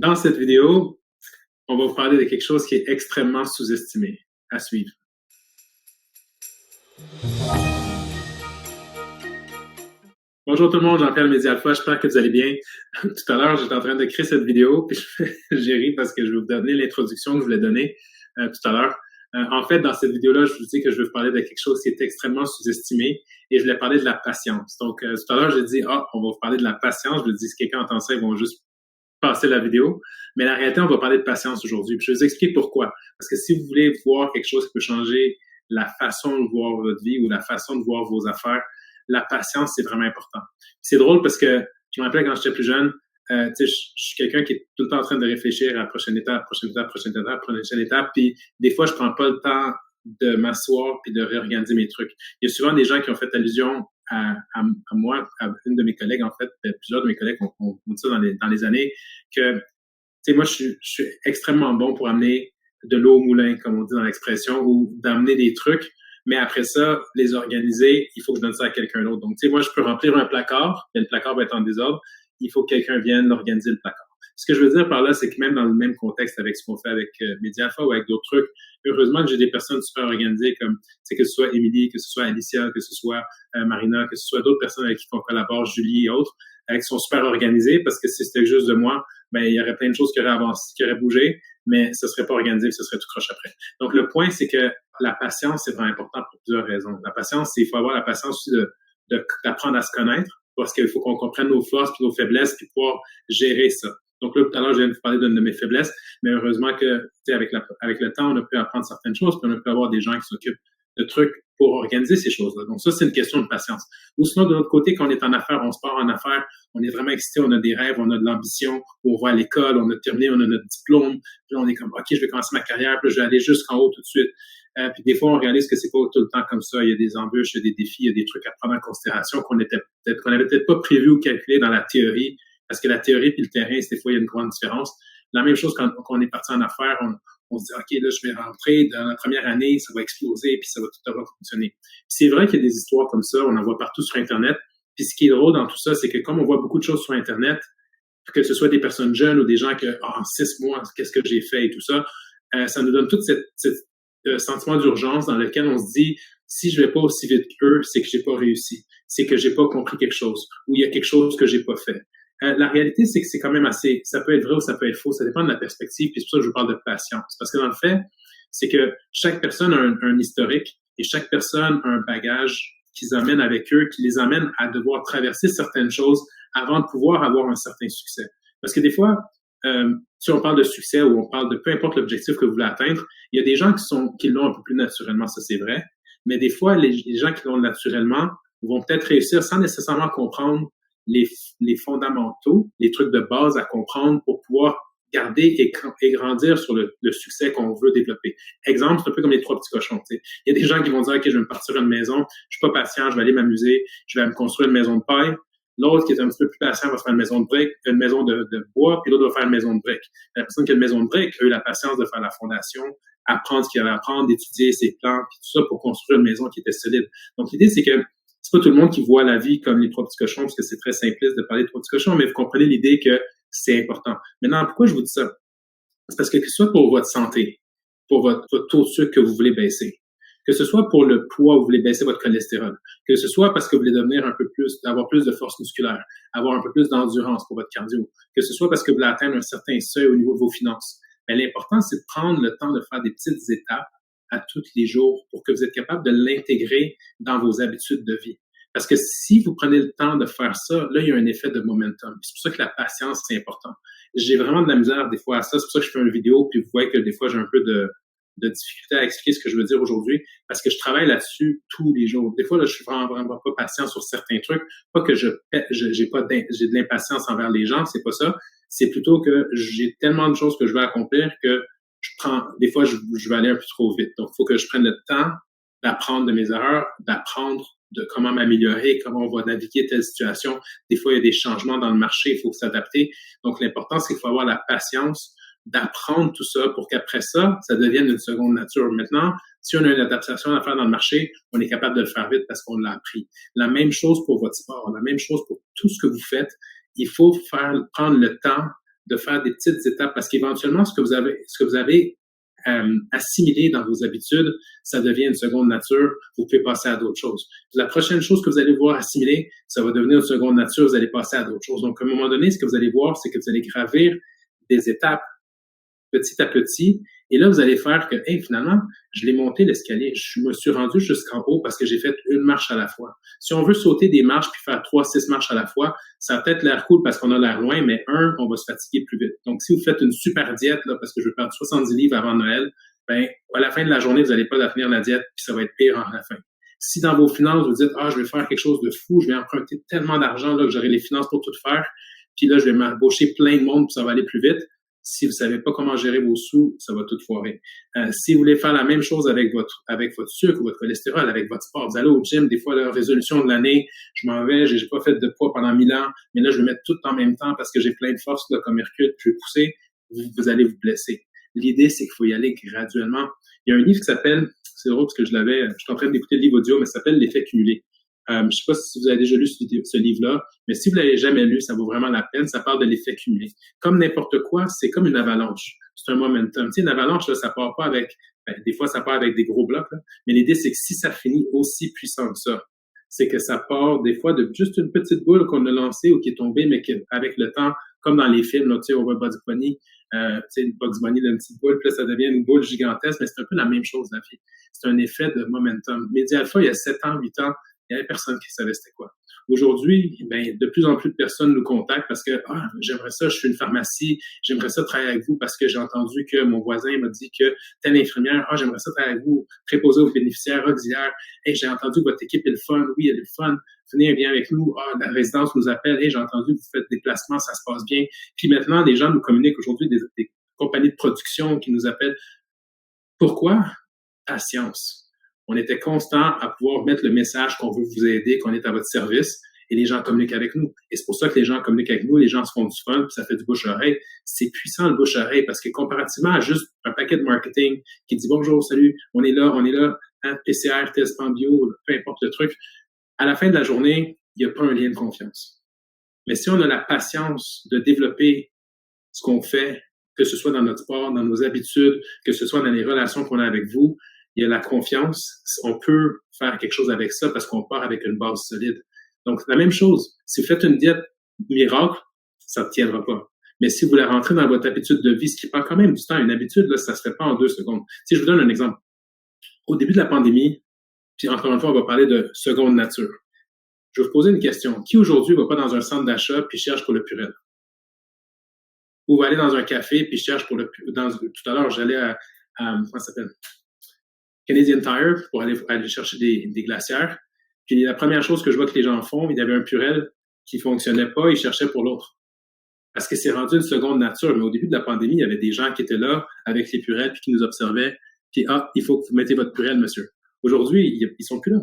Dans cette vidéo, on va vous parler de quelque chose qui est extrêmement sous-estimé. À suivre. Bonjour tout le monde, Jean-Pierre Média Alpha, j'espère que vous allez bien. Tout à l'heure, j'étais en train de créer cette vidéo, puis j'ai ri parce que je vais vous donner l'introduction que je voulais donner tout à l'heure. En fait, dans cette vidéo-là, je vous dis que je vais vous parler de quelque chose qui est extrêmement sous-estimé et je voulais parler de la patience. Donc, tout à l'heure, j'ai dit, on va vous parler de la patience. Je vous dis, si quelqu'un entend ça, ils vont juste passer la vidéo. Mais en réalité, on va parler de patience aujourd'hui. Puis je vais vous expliquer pourquoi. Parce que si vous voulez voir quelque chose qui peut changer la façon de voir votre vie ou la façon de voir vos affaires, la patience, c'est vraiment important. C'est drôle parce que je me rappelle quand j'étais plus jeune, je suis quelqu'un qui est tout le temps en train de réfléchir à la prochaine étape, prochaine étape, puis des fois, je prends pas le temps de m'asseoir puis de réorganiser mes trucs. Il y a souvent des gens qui ont fait allusion à moi, à une de mes collègues, en fait, plusieurs de mes collègues ont dit ça dans les années, que, tu sais, moi, je suis extrêmement bon pour amener de l'eau au moulin, comme on dit dans l'expression, ou d'amener des trucs, mais après ça, les organiser, il faut que je donne ça à quelqu'un d'autre. Donc, tu sais, moi, je peux remplir un placard, mais le placard va être en désordre, il faut que quelqu'un vienne organiser le placard. Ce que je veux dire par là, c'est que même dans le même contexte avec ce qu'on fait avec Média Alpha ou avec d'autres trucs, heureusement que j'ai des personnes super organisées comme, tu sais, que ce soit Émilie, que ce soit Alicia, que ce soit Marina, que ce soit d'autres personnes avec qui on collabore, Julie et autres, qui sont super organisées parce que si c'était juste de moi, ben, il y aurait plein de choses qui auraient avancé, qui auraient bougé, mais ce serait pas organisé, ce serait tout croche après. Donc, le point, c'est que la patience, c'est vraiment important pour plusieurs raisons. La patience, c'est, il faut avoir la patience aussi d'apprendre à se connaître parce qu'il faut qu'on comprenne nos forces puis nos faiblesses puis pouvoir gérer ça. Donc là, tout à l'heure, je viens de vous parler d'une de mes faiblesses, mais heureusement que, tu sais, avec le temps, on a pu apprendre certaines choses, puis on a pu avoir des gens qui s'occupent de trucs pour organiser ces choses-là. Donc ça, c'est une question de patience. Ou sinon, de l'autre côté, quand on est en affaires, on se part en affaires, on est vraiment excité, on a des rêves, on a de l'ambition, on va à l'école, on a terminé, on a notre diplôme, puis on est comme, OK, je vais commencer ma carrière, puis je vais aller jusqu'en haut tout de suite. Puis des fois, on réalise que c'est pas tout le temps comme ça. Il y a des embûches, il y a des défis, il y a des trucs à prendre en considération qu'on n'avait peut-être pas prévu ou calculé dans la théorie, parce que la théorie puis le terrain, des fois, il y a une grande différence. La même chose quand on est parti en affaires, on se dit, OK, là, je vais rentrer dans la première année, ça va exploser, puis ça va tout avoir fonctionner. Puis c'est vrai qu'il y a des histoires comme ça, on en voit partout sur Internet. Puis ce qui est drôle dans tout ça, c'est que comme on voit beaucoup de choses sur Internet, que ce soit des personnes jeunes ou des gens que, en 6 mois, qu'est-ce que j'ai fait et tout ça, ça nous donne tout cette sentiment d'urgence dans lequel on se dit, si je vais pas aussi vite qu'eux, c'est que j'ai pas réussi, c'est que j'ai pas compris quelque chose, ou il y a quelque chose que j'ai pas fait. La réalité, c'est que c'est quand même assez, ça peut être vrai ou ça peut être faux, ça dépend de la perspective, puis c'est pour ça que je vous parle de patience. Parce que dans le fait, c'est que chaque personne a un historique et chaque personne a un bagage qu'ils amènent avec eux, qui les amène à devoir traverser certaines choses avant de pouvoir avoir un certain succès. Parce que des fois, si on parle de succès ou on parle de peu importe l'objectif que vous voulez atteindre, il y a des gens qui l'ont un peu plus naturellement, ça c'est vrai, mais des fois, les gens qui l'ont naturellement vont peut-être réussir sans nécessairement comprendre les fondamentaux, les trucs de base à comprendre pour pouvoir garder et grandir sur le succès qu'on veut développer. Exemple, c'est un peu comme les 3 petits cochons. T'sais. Il y a des gens qui vont dire, OK, je vais me partir une maison, je suis pas patient, je vais aller m'amuser, je vais me construire une maison de paille. L'autre qui est un petit peu plus patient va se faire une maison de briques, une maison de bois, puis l'autre va faire une maison de briques. La personne qui a une maison de briques a eu la patience de faire la fondation, apprendre ce qu'il y avait à apprendre, d'étudier ses plans, puis tout ça pour construire une maison qui était solide. Donc, l'idée, c'est que c'est pas tout le monde qui voit la vie comme les 3 petits cochons, parce que c'est très simpliste de parler de 3 petits cochons, mais vous comprenez l'idée que c'est important. Maintenant, pourquoi je vous dis ça? C'est parce que ce soit pour votre santé, pour votre taux de sucre que vous voulez baisser, que ce soit pour le poids où vous voulez baisser votre cholestérol, que ce soit parce que vous voulez devenir un peu plus, avoir plus de force musculaire, avoir un peu plus d'endurance pour votre cardio, que ce soit parce que vous voulez atteindre un certain seuil au niveau de vos finances. Mais l'important, c'est de prendre le temps de faire des petites étapes à tous les jours pour que vous êtes capable de l'intégrer dans vos habitudes de vie. Parce que si vous prenez le temps de faire ça, là, il y a un effet de momentum. C'est pour ça que la patience, c'est important. J'ai vraiment de la misère des fois à ça. C'est pour ça que je fais une vidéo, puis vous voyez que des fois, j'ai un peu de difficulté à expliquer ce que je veux dire aujourd'hui, parce que je travaille là-dessus tous les jours. Des fois, là, je suis vraiment pas patient sur certains trucs. Pas que j'ai de l'impatience envers les gens, c'est pas ça. C'est plutôt que j'ai tellement de choses que je veux accomplir que des fois, je vais aller un peu trop vite. Donc, il faut que je prenne le temps d'apprendre de mes erreurs, d'apprendre de comment m'améliorer, comment on va naviguer telle situation. Des fois, il y a des changements dans le marché, il faut s'adapter. Donc, l'important, c'est qu'il faut avoir la patience d'apprendre tout ça pour qu'après ça, ça devienne une seconde nature. Maintenant, si on a une adaptation à faire dans le marché, on est capable de le faire vite parce qu'on l'a appris. La même chose pour votre sport, la même chose pour tout ce que vous faites. Il faut prendre le temps de faire des petites étapes parce qu'éventuellement, ce que vous avez assimilé dans vos habitudes, ça devient une seconde nature. Vous pouvez passer à d'autres choses. La prochaine chose que vous allez voir assimiler, ça va devenir une seconde nature. Vous allez passer à d'autres choses. Donc, à un moment donné, ce que vous allez voir, c'est que vous allez gravir des étapes petit à petit. Et là, vous allez faire que, hey, finalement, je l'ai monté l'escalier. Je me suis rendu jusqu'en haut parce que j'ai fait une marche à la fois. Si on veut sauter des marches puis faire 3, 6 marches à la fois, ça a peut-être l'air cool parce qu'on a l'air loin, mais on va se fatiguer plus vite. Donc, si vous faites une super diète, là, parce que je veux perdre 70 livres avant Noël, ben, à la fin de la journée, vous n'allez pas finir la diète puis ça va être pire à la fin. Si dans vos finances, vous dites, je vais faire quelque chose de fou, je vais emprunter tellement d'argent, là, que j'aurai les finances pour tout faire, puis là, je vais m'embaucher plein de monde puis ça va aller plus vite. Si vous savez pas comment gérer vos sous, ça va tout foirer. Si vous voulez faire la même chose avec votre sucre, votre cholestérol, avec votre sport, vous allez au gym, des fois, la résolution de l'année, je m'en vais, j'ai pas fait de poids pendant 1000 ans, mais là, je vais mettre tout en même temps parce que j'ai plein de force, là, comme Hercule, je vais pousser, vous allez vous blesser. L'idée, c'est qu'il faut y aller graduellement. Il y a un livre qui s'appelle, c'est drôle parce que je suis en train d'écouter le livre audio, mais ça s'appelle L'effet cumulé. Je sais pas si vous avez déjà lu ce livre-là, mais si vous l'avez jamais lu, ça vaut vraiment la peine. Ça parle de l'effet cumulé. Comme n'importe quoi, c'est comme une avalanche. C'est un momentum. Tu sais, une avalanche, là, ça part pas avec, des fois, ça part avec des gros blocs, là. Mais l'idée, c'est que si ça finit aussi puissant que ça, c'est que ça part des fois de juste une petite boule qu'on a lancée ou qui est tombée, mais qu'avec le temps, comme dans les films, là, tu sais, on voit Bugs Bunny, tu sais, Bugs Bunny, une petite boule, puis là, ça devient une boule gigantesque, mais c'est un peu la même chose, la vie. C'est un effet de momentum. Média Alpha, il y a 7 ans, 8 ans, il n'y avait personne qui savait c'était quoi. Aujourd'hui, de plus en plus de personnes nous contactent parce que j'aimerais ça, je suis une pharmacie, j'aimerais ça travailler avec vous parce que j'ai entendu que mon voisin m'a dit que telle infirmière, j'aimerais ça travailler avec vous, préposé aux bénéficiaires, auxiliaires. Hey, j'ai entendu que votre équipe est le fun, oui, elle est le fun. Venez, viens avec nous. La résidence nous appelle. Hey, j'ai entendu que vous faites des placements, ça se passe bien. Puis maintenant, les gens nous communiquent aujourd'hui, des compagnies de production qui nous appellent. Pourquoi? Patience. On était constant à pouvoir mettre le message qu'on veut vous aider, qu'on est à votre service, et les gens communiquent avec nous. Et c'est pour ça que les gens communiquent avec nous, les gens se font du fun, puis ça fait du bouche-oreille. C'est puissant le bouche-oreille, parce que comparativement à juste un paquet de marketing qui dit bonjour, salut, on est là, hein, PCR, test en bio, peu importe le truc, à la fin de la journée, il n'y a pas un lien de confiance. Mais si on a la patience de développer ce qu'on fait, que ce soit dans notre sport, dans nos habitudes, que ce soit dans les relations qu'on a avec vous, il y a la confiance, on peut faire quelque chose avec ça parce qu'on part avec une base solide. Donc, la même chose, si vous faites une diète miracle, ça ne tiendra pas. Mais si vous la rentrez dans votre habitude de vie, ce qui prend quand même du temps, une habitude, là, ça se fait pas en 2 secondes. Si je vous donne un exemple. Au début de la pandémie, puis encore une fois, on va parler de seconde nature. Je vais vous poser une question. Qui aujourd'hui va pas dans un centre d'achat puis cherche pour le Purell? Ou va aller dans un café puis cherche pour le tout à l'heure, j'allais à comment ça s'appelle? Canadian Tire pour aller chercher des glacières. Puis la première chose que je vois que les gens font, il y avait un Purell qui fonctionnait pas, ils cherchaient pour l'autre. Parce que c'est rendu une seconde nature. Mais au début de la pandémie, il y avait des gens qui étaient là avec les Purels puis qui nous observaient. Puis, il faut que vous mettez votre Purell, monsieur. Aujourd'hui, ils sont plus là.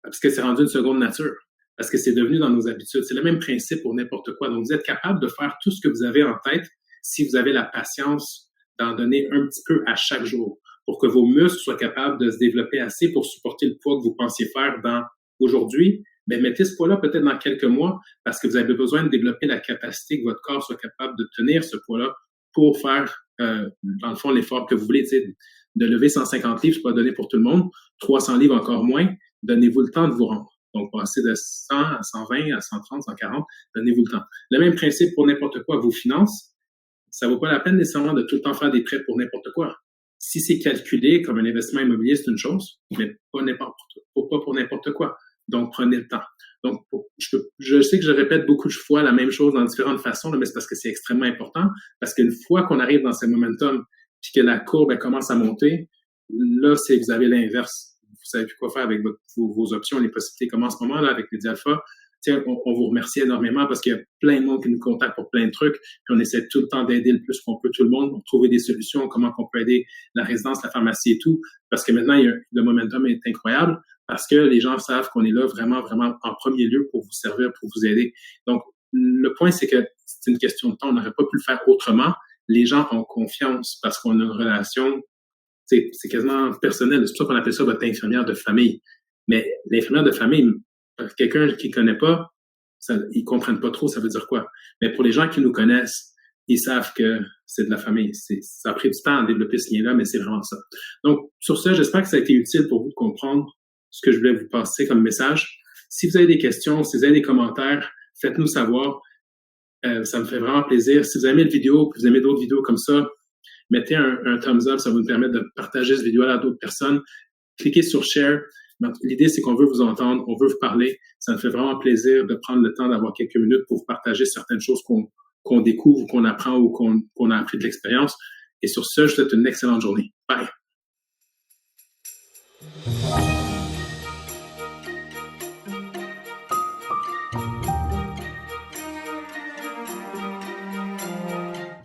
Parce que c'est rendu une seconde nature. Parce que c'est devenu dans nos habitudes. C'est le même principe pour n'importe quoi. Donc, vous êtes capable de faire tout ce que vous avez en tête si vous avez la patience d'en donner un petit peu à chaque jour pour que vos muscles soient capables de se développer assez pour supporter le poids que vous pensiez faire dans aujourd'hui. Ben, mettez ce poids-là peut-être dans quelques mois parce que vous avez besoin de développer la capacité que votre corps soit capable de tenir ce poids-là pour faire, dans le fond, l'effort que vous voulez. De lever 150 livres, c'est pas donné pour tout le monde. 300 livres, encore moins. Donnez-vous le temps de vous rendre. Donc, passer de 100 à 120, à 130, 140, donnez-vous le temps. Le même principe pour n'importe quoi. Vos finances, ça vaut pas la peine nécessairement de tout le temps faire des prêts pour n'importe quoi. Si c'est calculé comme un investissement immobilier, c'est une chose, mais pas pour n'importe quoi. Donc, prenez le temps. Donc, je sais que je répète beaucoup de fois la même chose dans différentes façons, mais c'est parce que c'est extrêmement important. Parce qu'une fois qu'on arrive dans ce momentum, puis que la courbe commence à monter, là, c'est vous avez l'inverse. Vous savez plus quoi faire avec vos options, les possibilités. Comme en ce moment, là, avec Média Alpha, on vous remercie énormément parce qu'il y a plein de monde qui nous contacte pour plein de trucs. Puis on essaie tout le temps d'aider le plus qu'on peut tout le monde pour trouver des solutions, comment on peut aider la résidence, la pharmacie et tout. Parce que maintenant, le momentum est incroyable parce que les gens savent qu'on est là vraiment, vraiment en premier lieu pour vous servir, pour vous aider. Donc, le point, c'est que c'est une question de temps. On n'aurait pas pu le faire autrement. Les gens ont confiance parce qu'on a une relation, c'est quasiment personnel. C'est pour ça qu'on appelle ça votre infirmière de famille. Mais l'infirmière de famille, quelqu'un qui ne connaît pas, ils ne comprennent pas trop ça veut dire quoi. Mais pour les gens qui nous connaissent, ils savent que c'est de la famille. Ça a pris du temps à développer ce lien-là, mais c'est vraiment ça. Donc, sur ce, j'espère que ça a été utile pour vous de comprendre ce que je voulais vous passer comme message. Si vous avez des questions, si vous avez des commentaires, faites-nous savoir. Ça me fait vraiment plaisir. Si vous aimez la vidéo, que vous aimez d'autres vidéos comme ça, mettez un thumbs up, ça va nous permettre de partager cette vidéo-là à d'autres personnes. Cliquez sur share. L'idée, c'est qu'on veut vous entendre, on veut vous parler. Ça me fait vraiment plaisir de prendre le temps d'avoir quelques minutes pour vous partager certaines choses qu'on découvre, qu'on apprend ou qu'on a appris de l'expérience. Et sur ce, je vous souhaite une excellente journée. Bye!